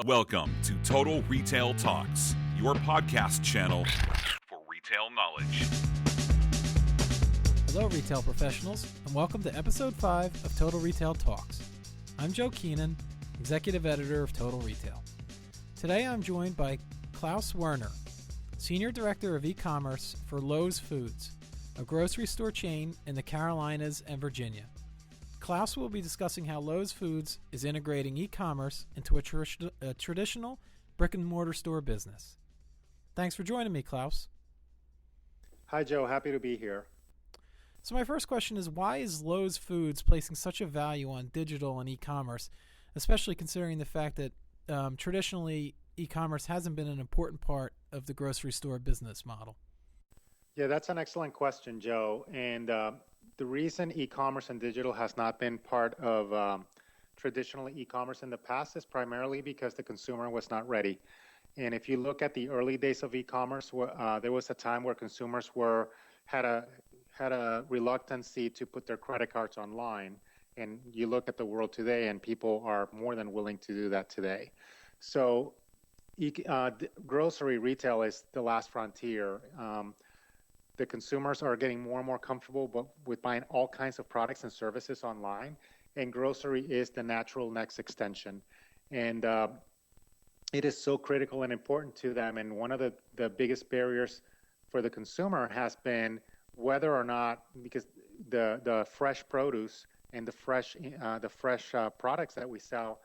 Welcome to Total Retail Talks, your podcast channel for retail knowledge. Hello, retail professionals, and welcome to episode 5 of Total Retail Talks. I'm Joe Keenan, executive editor of Total Retail. Today I'm joined by Klaus Werner, senior director of e-commerce for Lowe's Foods, a grocery store chain in the Carolinas and Virginia. Klaus will be discussing how Lowe's Foods is integrating e-commerce into a traditional brick-and-mortar store business. Thanks for joining me, Klaus. Hi, Joe. Happy to be here. So my first question is, why is Lowe's Foods placing such a value on digital and e-commerce, especially considering the fact that traditionally e-commerce hasn't been an important part of the grocery store business model? Yeah, that's an excellent question, Joe. And the reason e-commerce and digital has not been part of traditional e-commerce in the past is primarily because the consumer was not ready. And if you look at the early days of e-commerce, there was a time where consumers had a reluctancy to put their credit cards online. And you look at the world today, and people are more than willing to do that today. So grocery retail is the last frontier. The consumers are getting more and more comfortable with buying all kinds of products and services online, and grocery is the natural next extension. And it is so critical and important to them. And one of the biggest barriers for the consumer has been whether or not, because the fresh produce and the fresh products that we sell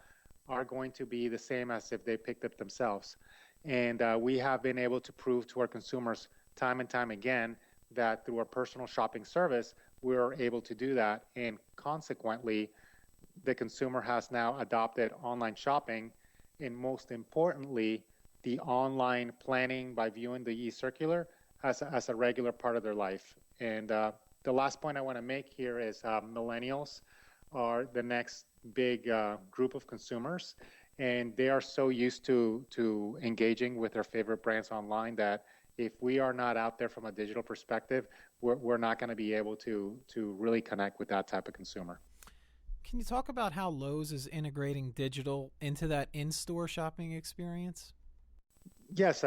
are going to be the same as if they picked it themselves. And we have been able to prove to our consumers time and time again that through our personal shopping service, we're able to do that. And consequently, the consumer has now adopted online shopping, and most importantly, the online planning by viewing the e-circular as a regular part of their life. And the last point I want to make here is millennials are the next big group of consumers, and they are so used to engaging with their favorite brands online that if we are not out there from a digital perspective, we're not going to be able to really connect with that type of consumer. Can you talk about how Lowe's is integrating digital into that in-store shopping experience? Yes,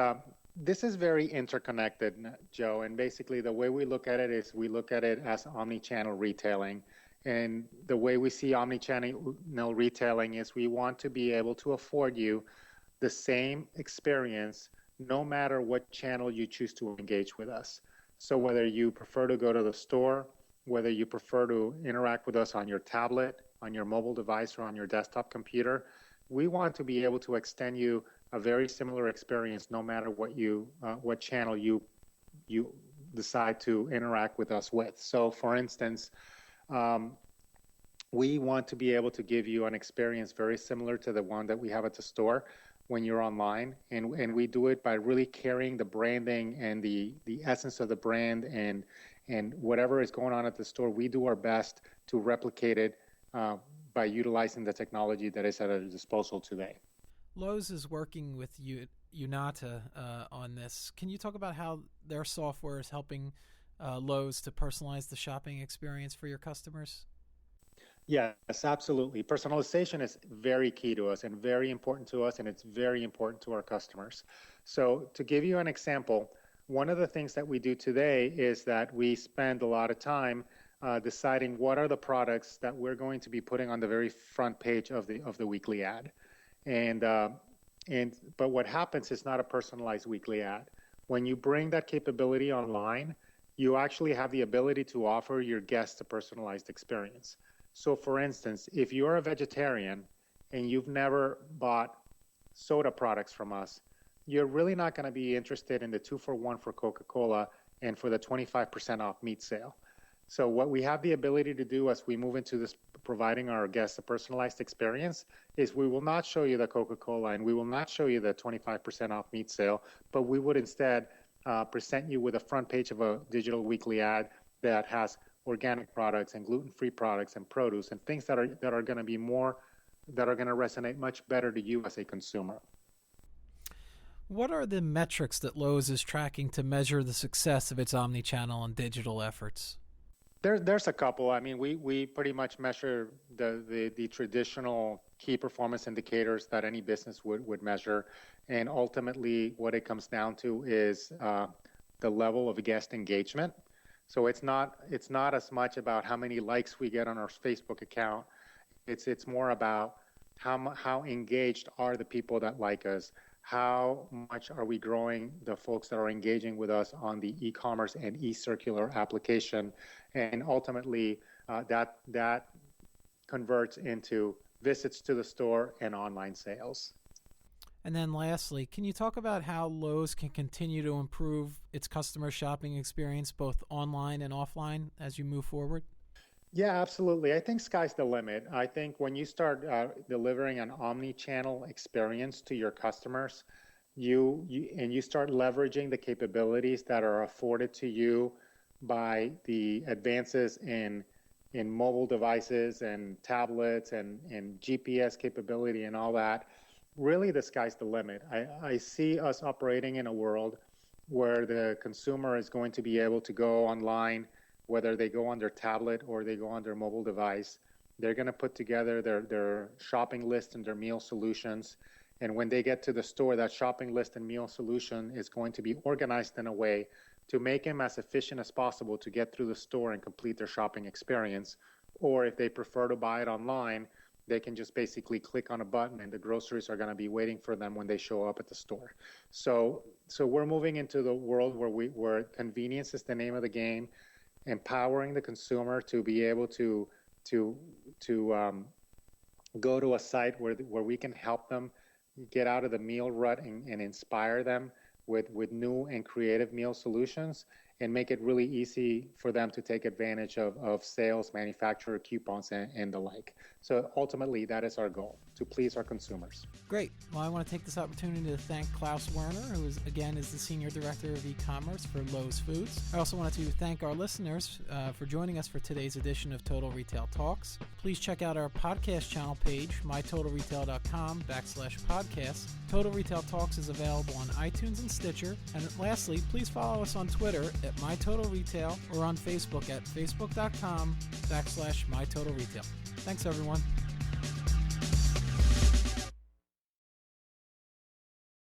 this is very interconnected, Joe. And basically the way we look at it is we look at it as omni-channel retailing. And the way we see omni-channel retailing is we want to be able to afford you the same experience no matter what channel you choose to engage with us. So whether you prefer to go to the store, whether you prefer to interact with us on your tablet, on your mobile device, or on your desktop computer, we want to be able to extend you a very similar experience no matter what channel you decide to interact with us with. So for instance, we want to be able to give you an experience very similar to the one that we have at the store when you're online, and we do it by really carrying the branding and the essence of the brand and whatever is going on at the store. We do our best to replicate it by utilizing the technology that is at our disposal today. Lowe's is working with Unata on this. Can you talk about how their software is helping Lowe's to personalize the shopping experience for your customers? Yes, absolutely. Personalization is very key to us and very important to us, and it's very important to our customers. So to give you an example, one of the things that we do today is that we spend a lot of time deciding what are the products that we're going to be putting on the very front page of the weekly ad. But what happens is not a personalized weekly ad. When you bring that capability online, you actually have the ability to offer your guests a personalized experience. So for instance, if you're a vegetarian and you've never bought soda products from us, you're really not going to be interested in the 2-for-1 for Coca-Cola and for the 25% off meat sale. So what we have the ability to do as we move into this providing our guests a personalized experience is we will not show you the Coca-Cola and we will not show you the 25% off meat sale, but we would instead present you with a front page of a digital weekly ad that has organic products and gluten-free products and produce and things that are going to be that are going to resonate much better to you as a consumer. What are the metrics that Lowe's is tracking to measure the success of its omni-channel and digital efforts? There's a couple. I mean, we pretty much measure the traditional key performance indicators that any business would measure. And ultimately, what it comes down to is the level of guest engagement. So it's not as much about how many likes we get on our Facebook account. It's more about how engaged are the people that like us, how much are we growing the folks that are engaging with us on the e-commerce and e-circular application, and ultimately that converts into visits to the store and online sales. And then lastly, can you talk about how Lowe's can continue to improve its customer shopping experience both online and offline as you move forward? Yeah, absolutely. I think sky's the limit. I think when you start delivering an omni-channel experience to your customers, you start leveraging the capabilities that are afforded to you by the advances in mobile devices and tablets and GPS capability and all that, really the sky's the limit. I see us operating in a world where the consumer is going to be able to go online, whether they go on their tablet or they go on their mobile device. They're going to put together their shopping list and their meal solutions. And when they get to the store, that shopping list and meal solution is going to be organized in a way to make them as efficient as possible to get through the store and complete their shopping experience. Or if they prefer to buy it online, they can just basically click on a button and the groceries are going to be waiting for them when they show up at the store. So we're moving into the world where convenience is the name of the game, empowering the consumer to be able to go to a site where we can help them get out of the meal rut and inspire them with new and creative meal solutions, and make it really easy for them to take advantage of sales, manufacturer coupons, and the like. So ultimately, that is our goal, to please our consumers. Great. Well, I want to take this opportunity to thank Klaus Werner, who is the Senior Director of E-Commerce for Lowe's Foods. I also wanted to thank our listeners for joining us for today's edition of Total Retail Talks. Please check out our podcast channel page, mytotalretail.com/podcast. Total Retail Talks is available on iTunes and Stitcher. And lastly, please follow us on Twitter at MyTotalRetail or on Facebook at facebook.com/MyTotalRetail. Thanks, everyone.